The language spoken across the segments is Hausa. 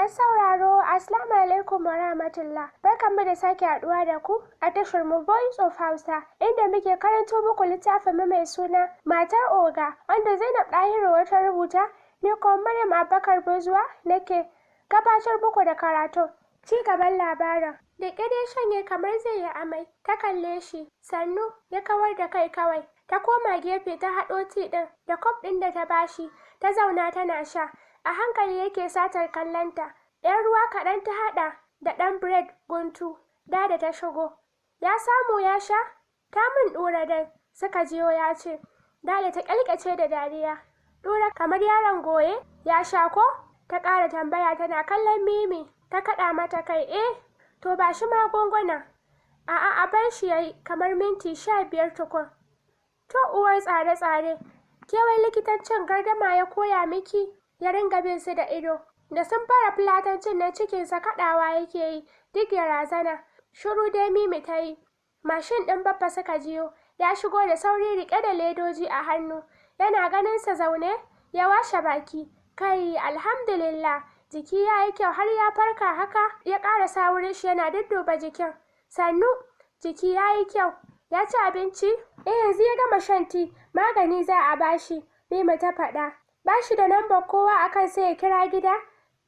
Masu sauraro, Assalamu alaikum wa rahmatullah. Barkanmu da sake haɗuwa da ku a tashar mu Voice of Hausa, inda muke karanto muku littafin mu mai suna Matar Oga, wanda Zainab Dahiru ta rubuta, ni kuma Maryam Abubakar Buzuwa nake gabatar muku da karatu. Ci gaban labarin. Da ƙyar shanye kamar zai yi amai, ta kalle shi, sannu ya kawar da kai kawai. Ta koma gefe ta haɗo ti ɗin da kwaf ɗin da ta bashi, ta zauna tana sha. A hankali yake satar kallonta. Ɗan ruwa kaɗan ta haɗa da ɗan bread guntu. Da ta shigo. Ya samu ya sha? Ta min ɗura dai, suka jiyo ya ce. Da ta ƙyalƙyace da dariya. Ɗura kamar yaron goye? Ya sha ko? Ta ƙara tambaya tana kallon Mimi. Ta kaɗa mata kai, to ba shi magunguna. A'a, a bar shi yayi kamar minti 15 tukun. To uwar tsare-tsare, ke wai likitancin gardama ya koya miki? Ya ringa bin su da ido. Da sun fara fulatancin nan cikinsa kaɗawa yake yi, duk ya razana. Shiru dai Mimi ta yi. Mashin ɗin Baffa suka jiyo, ya shigo da sauri riƙe da ledoji a hannu. Yana ganin sa zaune, ya washe baki. Kai, alhamdulillah, jiki ya yi kyau har ya farka haka. Ya ƙarasa wurin shi yana dudduba jikin. Sannu, jiki ya yi kyau. Ya ci abinci? Yanzu ya gama shan ti, magani za a bashi. Mimi ta faɗa. Bashi da lambar kowa akan sai ya kira gida?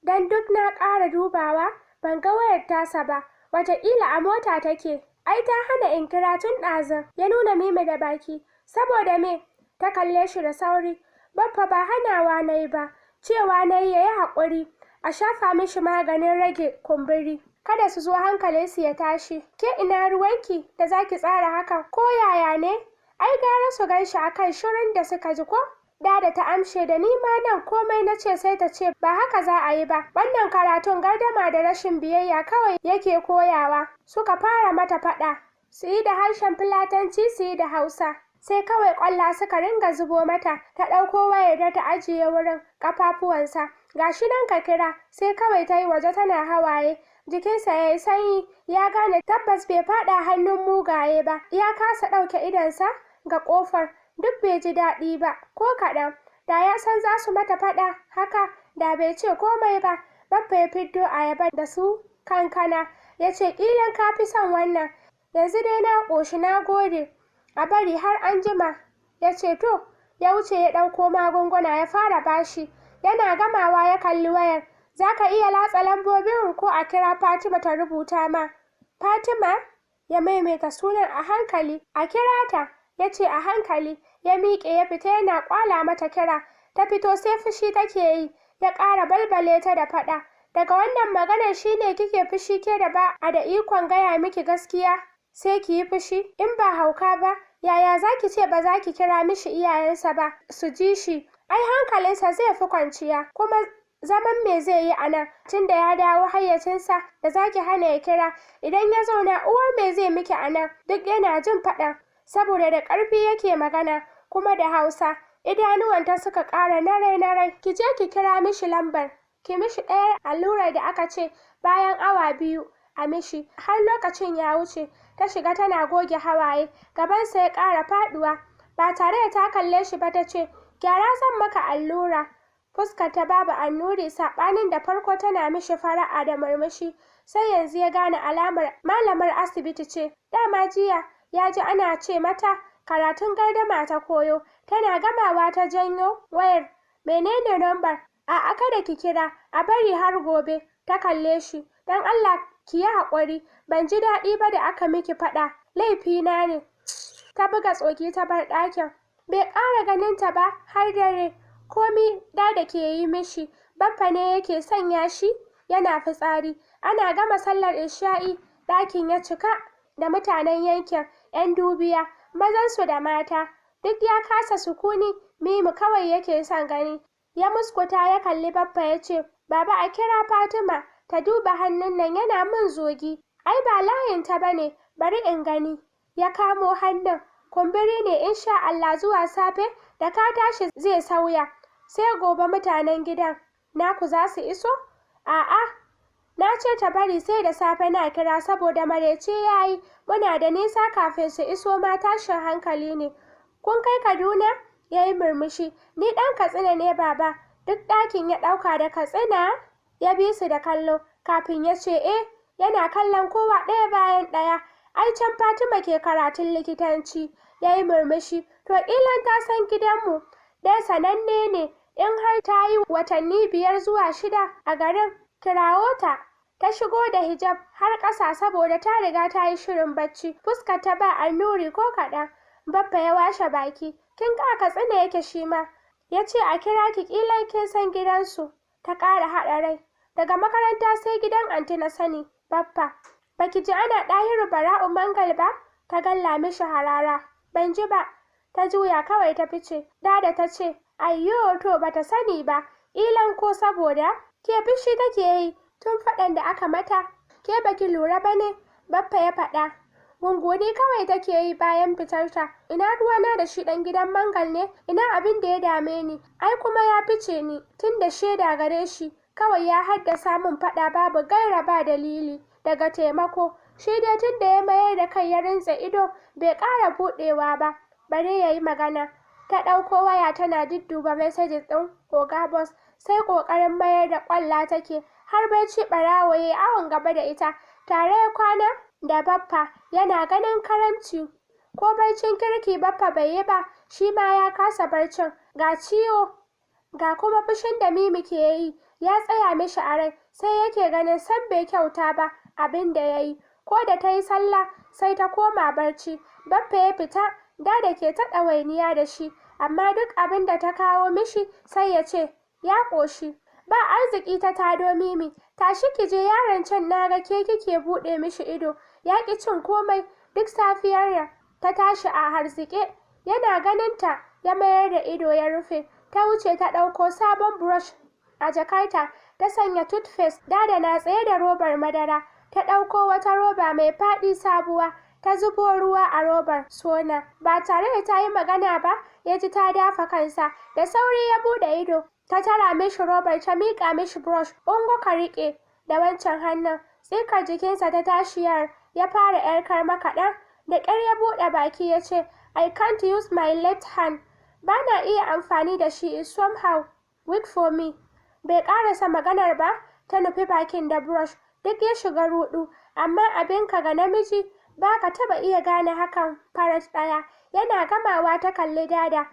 Dan duk na ƙara dubawa, ban ga wayar tasa ba. Wataƙila a mota take. Ai ta hana in kira tun ɗazun. Ya nuna Mimi da baki. Saboda me? Ta kalle shi da sauri. Baffa ba hanawa na yi ba. Cewa na yi ya yi haƙuri. A shafa mishi maganin rage kumburi. Kada su zo hankalinsu ya tashi. Ke ina ruwanki da za ki tsara hakan? Ko yaya ne? Ai gara su gan shi akan shirin da suka ji ko? Da ta amshe da ni ma nan komai na ce sai ta ce ba haka za a yi ba. Wannan karatun gardama da rashin biyayya kawai yake koyawa. Suka fara mata faɗa. Su yi da harshen Fulatanci, su yi da Hausa. Sai kawai ƙwalla suka ringa zubo mata. Ta ɗauko wayar da ta ajiye wurin ƙafafuwansa. Gashi nan ka kira. Sai kawai ta yi waje tana hawaye. Jikinsa ya yi sanyi. Ya gane tabbas bai faɗa hannun mugaye ba. Ya kasa ɗauke idonsa ga ƙofar. Duk bai ji daɗi ba, ko kaɗan. Da ya san za su mata faɗa haka, da bai ce komai ba. Baffa ya fiddo ayaba da su kankana. Ya ce, ƙilan ka fi son wannan. Yanzu dai na ƙoshi, na gode. A bari har an jima. Ya ce, to. Ya wuce ya ɗauko magunguna ya fara bashi. Yana gamawa ya kalli wayar. Za ka iya latsa lambobin ko a kira Fatima ta rubuta ma? Fatima? Ya maimaita sunan a hankali. A kira ta. Ya ce a hankali. Ya miƙe ya fita yana ƙwala mata kira. Ta fito sai fushi take yi. Ya ƙara balbale ta da faɗa. Daga wannan maganar shine kike fushi ke da ba a da ikon gaya miki gaskiya? Sai ki yi fushi? In ba hauka ba, yaya za ki ce ba za ki kira mishi iyayensa ba su ji shi? Ai hankalinsa zai fi kwanciya. Kuma zaman me zai yi a nan? Tunda ya dawo hayyacinsa da za ki hana ya kira. Idan ya zauna uwar me zai miki a nan? Duk yana jin faɗan. Saboda da ƙarfi yake magana. Kuma da Hausa, idanuwanta suka ƙara narai-narai. Ki je ki kira mishi lambar, ki mishi ɗayar allurar da aka ce bayan awa 2 a mishi. Har lokacin ya wuce, ta shiga tana goge hawaye, gabansa ya ƙara faɗuwa. Ba tare da ta kalle shi ba ta ce, gyara zan maka allura. Fuskar ta babu annuri saɓanin da farko tana mishi fara'a da murmushi. Sai yanzu ya gane alamar malamar asibiti ce. Dama jiya ya ji ana ce mata karatun gardama ta koyo. Tana gamawa ta janyo wayar. Menene lambar? A'a kada ki kira, a bari har gobe. Ta kalle shi. Dan Allah ki yi haƙuri, ban ji daɗi ba da aka miki faɗa. Laifina ne. Ta buga tsoki ta bar ɗakin. Bai ƙara ganin ta ba har dare. Komi da ke yi mishi, Baffa ne yake sanya shi yana fitsari. Ana gama sallar isha'i, ɗakin ya cika da mutanen yankin, 'yan dubiya, mazansu da mata. Duk ya kasa sukuni, Mimi kawai yake son gani. Ya muskuta ya kalli Baffa ya ce, Baba a kira Fatima, ta duba hannun nan yana min zogi. Ai ba layinta ba ne, bari in gani. Ya kamo hannun. Kumburi ne insha Allah zuwa safe da ka tashi zai sauya. Sai gobe mutanen gidan naku za su iso? A'a, na ce ta bari sai da safe na kira saboda marece yayi. Muna da nisa kafin su iso ma tashin hankali ne. Kun kai Kaduna? Ya yi murmushi. Ni ɗan Katsina ne baba. Duk ɗakin ya ɗauka da Katsina? ya bi su da kallo kafin ya ce yana kallon kowa ɗaya bayan ɗaya. Ai can Fatima ke karatun likitanci. Ya yi murmushi. To ƙilan ta san gidanmu dai sananne ne in har ta yi watanni 5 zuwa 6 a garin. Kirawo ta. Ta shigo da hijab har ƙasa saboda ta riga ta yi shirin bacci. Fuskar ta ba annuri ko kaɗan. Baffa ya washe baki. Kin ga Katsina yake shi ma. Ya ce a kira ki ƙilan kin san gidansu. Ta ƙara haɗa rai. Daga makaranta sai gidan anti na sani. Baffa. Baki ji ana Ɗahiru Bara'u Mangal ba? Ta galla mishi harara. Ban ji ba. Ta juya kawai ta fice. Dada ta ce, ayyo to bata sani ba. Ƙilan ko saboda ke fishi take yi tun faɗan da aka mata. Ke baki lura ba ne? Baffa ya faɗa. Gunguni kawai take yi bayan fitarta. Ina ruwana da shi ɗan gidan Mangal ne? Ina abin da ya dame ni? Ai kuma ya fice ni tun da shaida gare shi. Kawai ya haddasa min faɗa babu gaira ba dalili. Daga taimako, shi dai tun da ya mayar da kai ya rintse ido bai ƙara buɗewa ba, bare ya yi magana. Ta ɗauko waya tana dudduba messages ɗin Oga Boss, sai ƙoƙarin mayar da ƙwalla take, har barci ɓarawo ya yi awon gaba da ita. Tare ya kwana da Baffa, yana ganin karamci. Ko barcin kirki Baffa bai yi ba, shi ma ya kasa barcin. Ga ciwo, ga kuma fushin da Mimi ke yi, ya tsaya mishi a rai, sai yake ganin san bai kyauta ba abin da ya yi. Ko da ta yi sallah sai ta koma barci. Baffa ya fita, Dada ke ta ɗawainiya da shi, amma duk abin da ta kawo mishi sai ya ce ya ƙoshi. Ba arziki ta tado Mimi, tashi ki je yaron can na ga ke kike buɗe mishi ido, ya ƙi cin komai. Duk safiyar da ta tashi a harziƙe, yana ganin ta ya mayar da ido ya rufe. Ta wuce ta ɗauko sabon brush a jakarta, ta sanya toothpaste. Dada na tsaye da robar madara, ta ɗauko wata roba mai faɗi sabuwa, ta zubo ruwa a robar sona. Ba tare da ta yi magana ba, ya ji ta dafa kansa. Da sauri ya buɗe ido, ta tara mishi robar ta miƙa mishi brush. Ungo ka riƙe da wancan hannun. Tsikar jikinsa ta tashiyar ya fara ‘yar karma kaɗan. Da ƙyar ya buɗe baki ya ce, I can't use my left hand. Ba na iya amfani da shi, is somehow weak for me. Bai ƙarasa maganar ba, ta nufi bakin da brush. Duk ya shiga ruɗu, amma abinka ga namiji ba ka taɓa iya gane hakan farat ɗaya. Yana gamawa ta kalli Dada.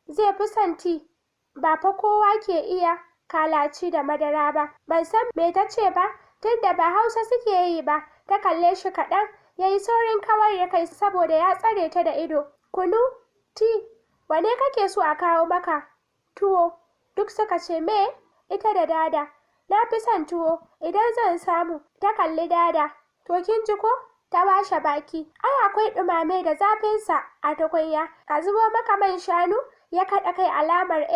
Zai fi santi, ba fa kowa ke iya kalaci da madara ba. Ban san me ta ce ba, tunda ba Hausa suke yi ba. Ta kalle shi kaɗan, ya yi saurin kawar da kai saboda ya tsare ta da ido. Kunu? Ti? Wane kake so a kawo maka? Tuwo. Duk suka ce me? Ita da Dada. Na fi son tuwo, idan zan samu. Ta kalli Dada. To kin ji ko? Ta washe baki. Ai akwai ɗumame da zafinsa a tukunya. A zubo maka man shanu? Ya kaɗa kai alamar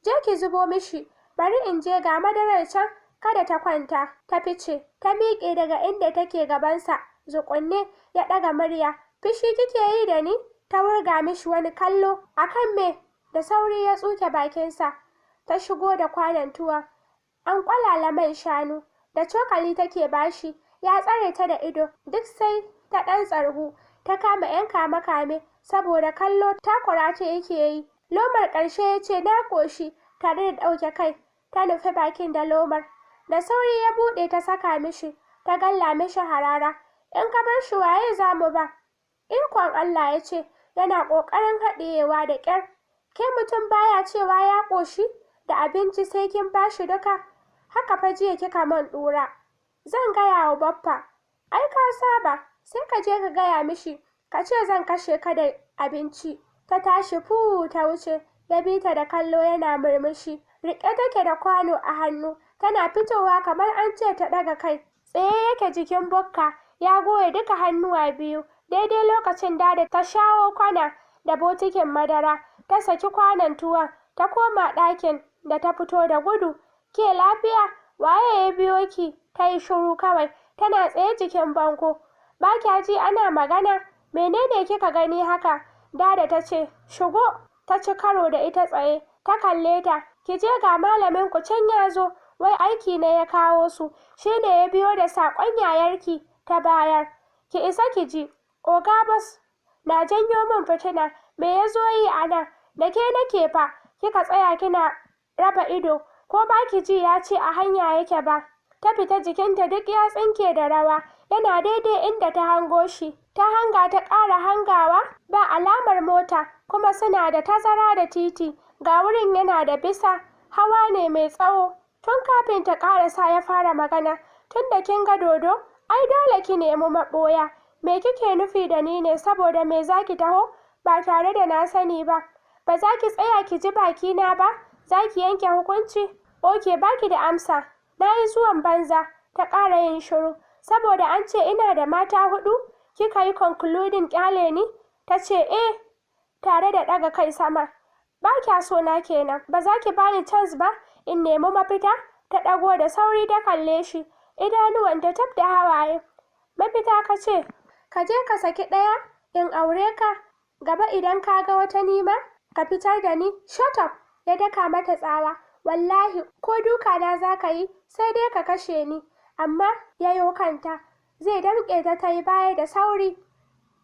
je ki zubo mishi. Bari in je ga madarar can, kada ta kwanta. Ta fice, ta miƙe daga inda take gabansa. Zuƙunne ya ɗaga murya. Fishi kike yi da ni? Ta wurga mishi wani kallo. Akan me? Da sauri ya tsuke bakinsa. Ta shigo da kwanon tuwon. An ƙwalala man shanu. Da cokali take bashi. Ya tsare ta da ido. Duk sai ta ɗan tsargu. Ta kama 'yan kame-kame saboda kallo takura ta yake yi. Lomar ƙarshe ya ce na ƙoshi tare da ɗauke kai. Ta nufi bakin da lomar. Da sauri ya buɗe ta saka mishi. Ta galla mishi harara. In ka bar shi waye za mu ba? Ikon Allah, ya ce yana ƙoƙarin haɗiyewa da ƙyar. Ke mutum baya cewa ya ƙoshi da abinci sai kin bashi duka. Haka fa jiya kika man ɗura. Zan gaya wa Baffa. Ai ka saba, sai ka je ka gaya mishi. Ka ce zan kashe ka da abinci. Ta tashi ta wuce. Ya bi ta da kallo yana murmushi. Riƙe take da kwano a hannu. Tana fitowa kamar an ce ta ɗaga kai. Tsaye yake jikin Bukka. Ya goye duka hannuwa biyu. Daidai lokacin Dada ta shawo kwana da botikin madara. Ta saki kwanon tuwon. Ta koma ɗakin da ta fito da gudu. Ke lafiya? Waye ya biyo ki? Ta yi shiru kawai. Tana tsaye jikin bango. Ba kya ji ana magana? Menene kika gani haka? Dada ta ce, shigo. Ta ci karo da ita tsaye. Ta kalle ta. Ki je ga malamin ku can ya zo. Wai aiki ne ya kawo su. Shi ne ya biyo da saƙon yayarki ta bayar. Ki isa ki ji. Oga Boss na janyo min fitina. Me ya zo yi a nan? Da ke nake fa. Kika tsaya kina raba ido ko baki ji ya ce a hanya yake ba. Ta fita jikinta duk ya tsinke da rawa, yana daidai inda ta hango shi. Ta hanga ta ƙara hangawa, ba alamar mota, kuma suna da tazara da titi, ga wurin yana da bisa, hawa ne mai tsawo. Tun kafin ta ƙarasa ya fara magana, tun da kin ga dodo, ai dole ki nemi maɓoya. Me kike nufi da ni ne, saboda me za ki taho ba tare da na sani ba? Ba za ki tsaya ki ji bakina ba? Za ki yanke hukunci? Oke, baki da amsa. Na yi zuwan banza. Ta ƙara yin shiru. Saboda an ce ina da mata 4, kika yi concluding ƙyale ni? Ta ce tare da ɗaga kai sama. Ba kya so na kenan. Ba za ki bani chance ba in nemi mafita? Ta ɗago da sauri ta kalle shi. Idanuwanta tab da hawaye. Mafita ka ce? Ka je ka saki ɗaya in aure ka. Gaba idan ka ga wata nima, ka fitar da ni. Shut up! Ya daka mata tsawa. Wallahi ko duka na za ka yi sai dai ka kashe ni. Amma yayo kanta. Zai damƙe ta yi baya da sauri.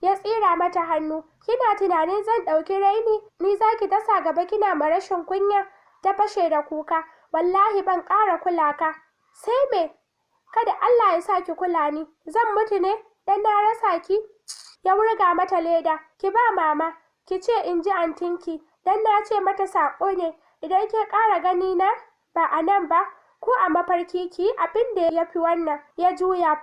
Ya tsira mata hannu. Kina tunanin zan ɗauki raini? Ni za ki dasa gaba kina ma rashin kunya? Ta fashe da kuka. Wallahi ban ƙara kula ka. Sai me? Kada Allah ya sa ki kula ni. Zan mutu ne dan na rasa ki? Ya wurga mata leda. Ki ba mama. Ki ce in ji antinki. Dan na ce mata saƙo ne. Idan ke ƙara gani na ba a nan ba, ko a mafarki ki abin da ya fi wannan. Ya juya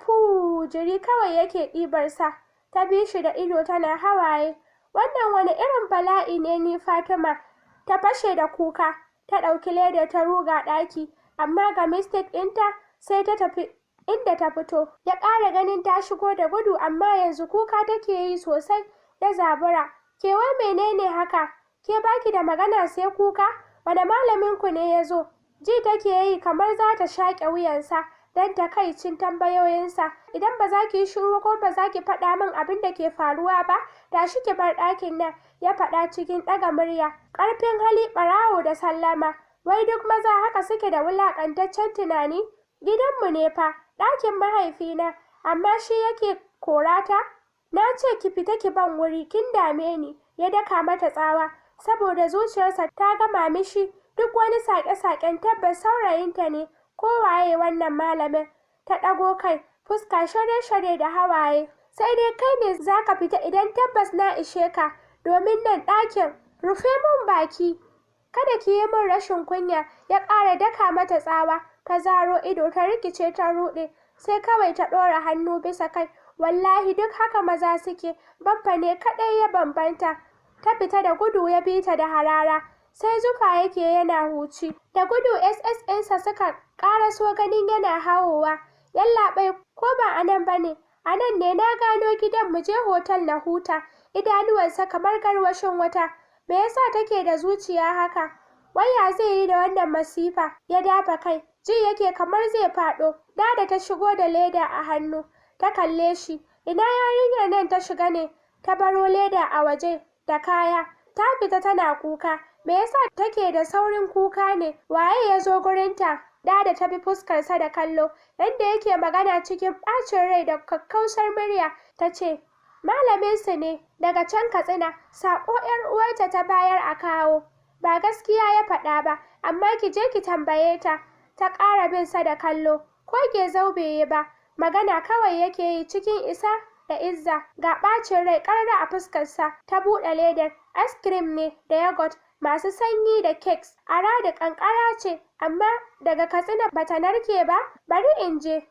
jiri kawai yake ɗibarsa. Ta bi shi da ido tana hawaye. Wannan wani irin bala'i ne ni Fatima? Ta fashe da kuka. Ta ɗauki ledar ta ruga ɗaki. Amma ga mistake ɗinta sai ta tafi inda ta fito. Ya ƙara ganin ta shigo da gudu amma yanzu kuka take yi sosai. Ya zabura. Ke wai menene haka? Ke baki da magana sai kuka? Wane malamin ku ne ya zo? Ji take yi kamar za ta shaƙe wuyansa don takaicin tambayoyinsa. Idan ba za ki yi shiru ko ba za ki faɗa min abin da ke faruwa ba, tashi ki bar ɗakin nan, ya faɗa cikin ɗaga murya. Ƙarfin hali, ɓarawo da sallama. Wai duk maza haka suke da wulaƙantaccen tunani? Gidanmu ne fa, ɗakin mahaifina, amma shi yake korata? Na ce ki fita ki ban wuri, kin dame ni. Ya daka mata tsawa, saboda zuciyarsa ta gama mishi. Duk wani saƙe-saƙen tabbas saurayinta ne, ko waye wannan malamin. Ta ɗago kai, fuska share-share da hawaye. Sai dai kai ne za ka fita idan tabbas na ishe ka, domin nan ɗakin. Rufe mun baki. Kada ki yi min rashin kunya. Ya ƙara daka mata tsawa. Ta zaro ido ta rikice ta ruɗe. Sai kawai ta ɗora hannu bisa kai. Wallahi duk haka maza suke. Baffa ne kaɗai ya bambanta. Ta fita da gudu ya bi ta da harara. Sai zufa yake yana huci. Da gudu SSNsa suka ƙaraso ganin yana hawowa. Yallaɓai, ko ba a nan ba ne? A nan ne, na gano gidan, mu je hotel na huta. Idanuwansa kamar garwashin wata. Me yasa take da zuciya haka? Wai ya zai yi da wannan masifa? Ya dafa kai. Ji yake kamar zai faɗo. Dada ta shigo da leda a hannu. Ta kalle shi. Ina yarinyar nan ta shiga ne? Ta baro leda a waje da kaya. Ta fita tana kuka. Me yasa take da saurin kuka ne? Waye ya zo gurinta? Dada ta bi fuskarsa da kallo. Yanda yake magana cikin ɓacin rai da kakkausar murya. Ta ce, malaminsu ne daga can Katsina. Saƙo 'yar uwarta ta bayar a kawo. Ba gaskiya ya faɗa ba, amma ki je ki tambaye ta. Ta ƙara bin sa da kallo. Ko gezau bai yi ba. Magana kawai yake yi cikin isa da izza. Ga ɓacin rai ƙarara a fuskarsa. Ta buɗe ledar. Ice cream ne da yogurt masu sanyi da cakes. Ara da ƙanƙara ce, amma daga Katsina bata narke ba. Bari in je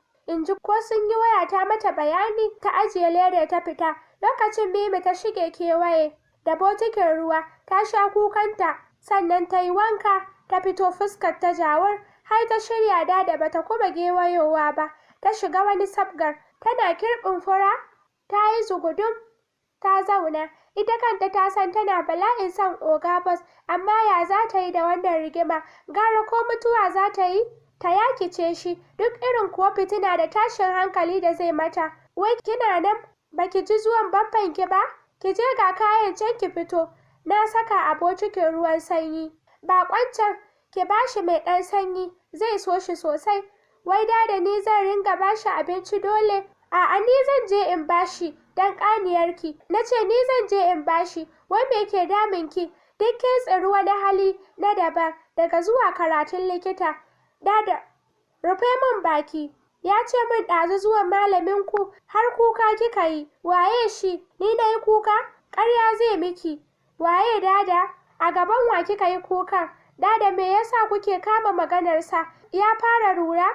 ko sun yi waya ta mata bayani. Ta ajiye ledar ta fita. Lokacin Mimi ta shige kewaye da botikin ruwa. Ta sha kukanta, sannan ta yi wanka. Ta fito fuskar ta jawar. Har ta shirya da bata kuma gewayowa ba. Ta shiga wani sabgar. Tana kirɓin fura. Ta yi zugudum. Ta zauna. Ita kanta ta san tana bala'in son Oga Boss, amma ya za ta yi da wannan rigima? Gara ko mutuwa za ta yi? Ta yakice shi, duk irin kuwa fitina da tashin hankali da zai mata. Wai kina nan? Baki ji zuwan baffanki ba? Ki je ga kayan can ki fito. Na saka a bokitin ruwan sanyi. Baƙon can, ki bashi mai ɗan sanyi, zai so shi sosai. Wai da ni zan ringa bashi abinci dole? A'a, ni zan je in bashi dan ƙaniyarki. Na ce ni zan je in bashi. Wai me ke damunki? Duk kin tsiri wani hali na daban. daga zuwa karatun likita. Dada, rufe min baki. Ya ce min ɗazu zuwan malamin ku har kuka kika yi. Waye shi? Ni na yi kuka? Ƙarya zai miki. Waye dada? A gaban wa kika yi kukan? Dada, me yasa kuke kama maganarsa? Ya fara rura?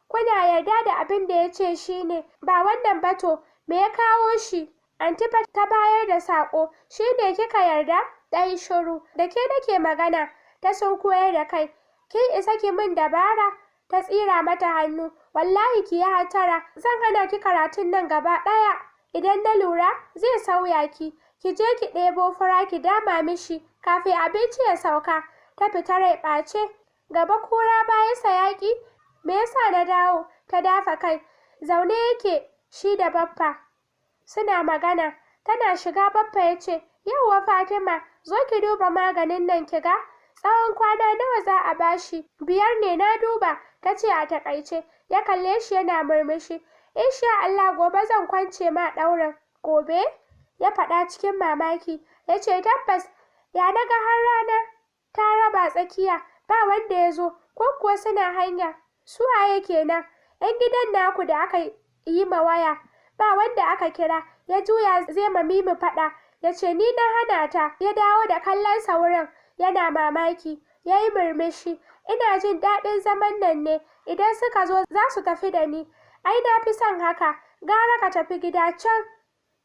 Kuna yarda da abin da ya ce shi ne, ba wannan ba to, me ya kawo shi? Anti ta bayar da saƙo, shi ne kika yarda? Ɗan shiru, da ke nake magana, ta sunkuyar da kai. Kin isa ki min dabara? Ta tsira mata hannu. Wallahi ki yi hatara, zan hana ki karatun nan gaba ɗaya. Idan na lura, zai sauya ki. Ki je ki ɗebo fura ki dama mishi, kafin abinci ya sauka. Ta fita rai ɓace. Gaba kura bayan yaƙi. Me yasa na dawo? Ta dafa kai. Zaune yake shi da Baffa. Suna magana. Tana shiga Baffa ya ce, yauwa Fatima, zo ki duba maganin nan ki ga. Tsawon kwana nawa za a bashi? 5 ne na duba, ta ce a taƙaice. Ya kalle shi yana murmushi. Insha Allah gobe zan kwance ma ɗaurin. Gobe? Ya faɗa cikin mamaki. Ya ce tabbas, ya naga har rana ta raba tsakiya, ba wanda ya zo, ko kuwa suna hanya. Su waye kenan? 'Yan gidan naku da aka yi ma waya. Ba wanda aka kira. Ya juya zai ma Mimi faɗa. Ya ce ni na hana ta. Ya dawo da kallonsa wurin. Yana mamaki. Ya yi murmushi. Ina jin daɗin zaman nan ne. Idan suka zo za su tafi da ni. Ai na fi son haka. Gara ka tafi gida can.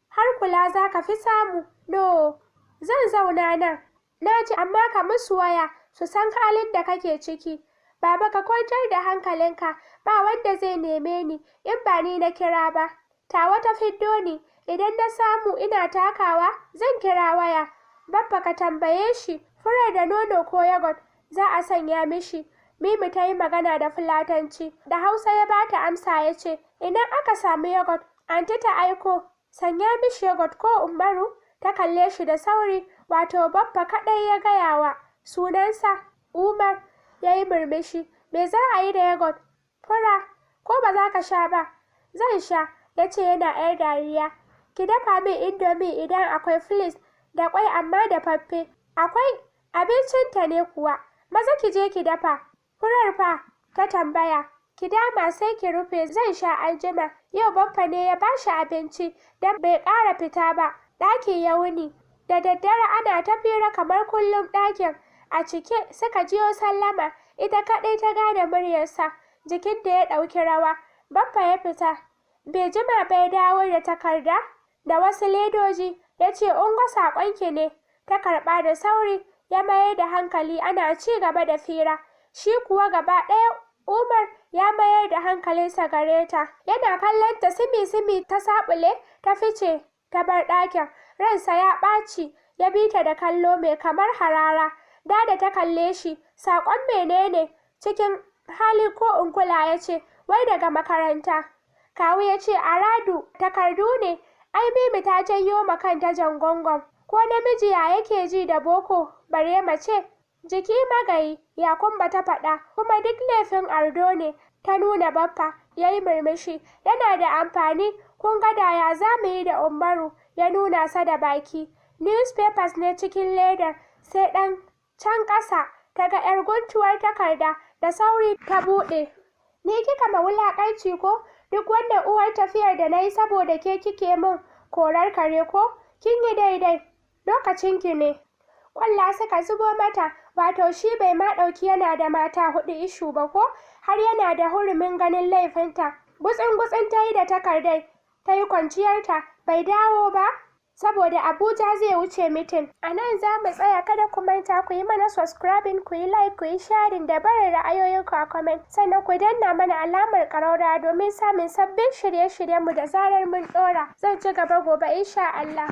Har kula za ka fi samu. No, zan zauna nan. Na ji amma ka musu waya su san halin da kake ciki. Baba, ka kwantar da hankalinka, ba wanda zai neme ni in ba ni na kira ba. Tawa ta fiddo ni, idan na samu ina takawa zan kira waya. Baffa, ka tambaye shi furar da nono ko yogurt za a sanya mishi. Mimi ta yi magana da Fulatanci. Da Hausa ya ba ta amsa ya ce, idan aka samu yogurt, anti ta aiko. Sanya mishi yogurt ko Umaru? Ta kalle shi da sauri, wato Baffa kaɗai ya gaya wa sunansa. Umar. Ya yi murmushi. Me za a yi da yogurt? Fura. Ko ba za ka sha ba? Zan sha, ya ce yana 'yar dariya. Ki dafa min indomie idan akwai flis da kwai amma da faffe. Akwai abincinta ne kuwa. Maza ki je ki dafa. Furar fa? Ta tambaya. Ki dama sai ki rufe, zan sha anjima. Yau Baffa ne ya bashi abinci don bai ƙara fita ba. Ɗaki ya wuni. Da daddare ana ta fira kamar kullum ɗakin. A cike suka jiyo sallama, ita kaɗai ta gane muryarsa, jikinta ya ɗauki rawa. Baffa ya fita. Bai jima ba ya dawo da takarda da wasu ledoji, ya ce ungo saƙonki ne. Ta karɓa da sauri, ya mayar da hankali ana ci gaba da fira. Shi kuwa gaba ɗaya Umar ya mayar da hankalinsa gare ta. Yana kallon ta simi-simi ta saɓule, ta fice, ta bar ɗakin. Ransa ya ɓaci, ya bi ta da kallo mai kamar harara. Dada ta kalle shi, saƙon menene? Cikin hali ko in kula ya ce, wai daga makaranta. Kawu ya ce, Aradu, takardu ne. Ai Mimi ta janyo ma kanta jangongon. Ko namiji ya yake ji da boko, bare mace? Jiki magayi, ya kumba ta faɗa, kuma duk laifin Ardo ne. Ta nuna Baffa, ya yi murmushi. Yana da amfani, kun ga da ya za mu yi da Umaru, ya nuna sa da baki. Newspapers ne cikin ledar, sai ɗan can ƙasa ta ga 'yar guntuwar takarda, da sauri ta buɗe. Ni kika ma wulaƙanci ko? Duk wannan uwar tafiyar da na yi saboda ke kike min korar kare ko? Kin yi daidai, lokacinki ne. Ƙwalla suka zubo mata, wato shi bai ma ɗauki yana da mata 4 ishu ba ko? Har yana da hurumin ganin laifinta. Gutsin-gutsin ta yi da takardar, ta yi kwanciyarta, bai dawo ba? Saboda Abuja zai wuce mitin. A nan za mu tsaya, kada ku manta ku yi mana subscribing, ku yi like, ku yi sharing da barin ra'ayoyinku a comment. Sannan ku danna mana alamar ƙararrawa domin samun sabbin shirye-shiryenmu da zarar mun ɗora. Zan ci gaba gobe insha Allah.